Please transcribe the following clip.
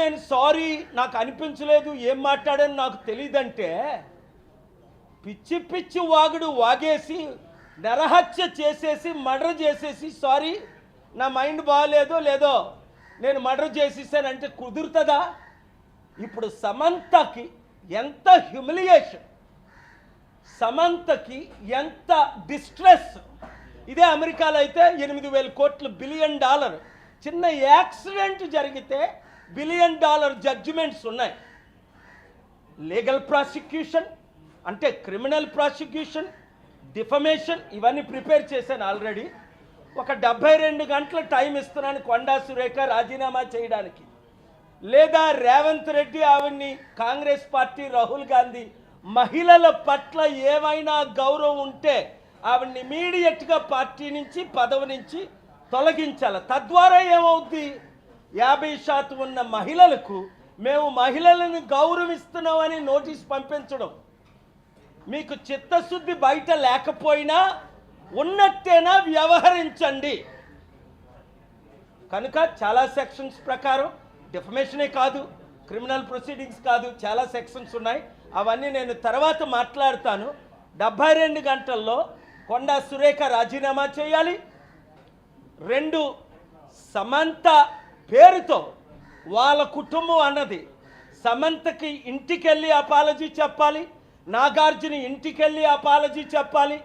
నేను సారీ నాకు అనిపించలేదు ఏం మాట్లాడాను నాకు తెలియదంటే పిచ్చి పిచ్చి వాగుడు వాగేసి నరహత్య చేసేసి మర్డర్ చేసేసి సారీ నా మైండ్ బాగాలేదో లేదో నేను మర్డర్ చేసేసానంటే కుదురుతుందా? ఇప్పుడు సమంతకి ఎంత హ్యూమిలియేషన్, సమంతకి ఎంత డిస్ట్రెస్. ఇదే అమెరికాలో అయితే 8,000 కోట్లు బిలియన్ డాలర్ చిన్న యాక్సిడెంట్ జరిగితే $1 బిలియన్ జడ్జిమెంట్స్ ఉన్నాయి. లీగల్ ప్రాసిక్యూషన్ అంటే క్రిమినల్ ప్రాసిక్యూషన్, డిఫమేషన్ ఇవన్నీ ప్రిపేర్ చేశాను ఆల్రెడీ. ఒక 72 గంటల టైం ఇస్తున్నాను కొండా సురేఖ రాజీనామా చేయడానికి, లేదా రేవంత్ రెడ్డి ఆవిడ్ని కాంగ్రెస్ పార్టీ రాహుల్ గాంధీ మహిళల పట్ల ఏమైనా గౌరవం ఉంటే ఆవిడ్ని ఇమీడియట్గా పార్టీ నుంచి పదవి నుంచి తొలగించాలి. తద్వారా ఏమవుద్ది, 50% ఉన్న మహిళలకు మేము మహిళలను గౌరవిస్తున్నామని నోటీస్ పంపించడం. మీకు చిత్తశుద్ధి బయట లేకపోయినా ఉన్నట్టేనా వ్యవహరించండి. కనుక చాలా సెక్షన్స్ ప్రకారం డిఫమేషనే కాదు, క్రిమినల్ ప్రొసీడింగ్స్ కాదు, చాలా సెక్షన్స్ ఉన్నాయి. అవన్నీ నేను తర్వాత మాట్లాడతాను. 72 గంటల్లో కొండా సురేఖ రాజీనామా చేయాలి. 2 సమంత పేరుతో వాళ్ళ కుటుంబం అన్నది సమంతకి ఇంటికెళ్ళి అపాలజీ చెప్పాలి, నాగార్జున ఇంటికెళ్ళి అపాలజీ చెప్పాలి.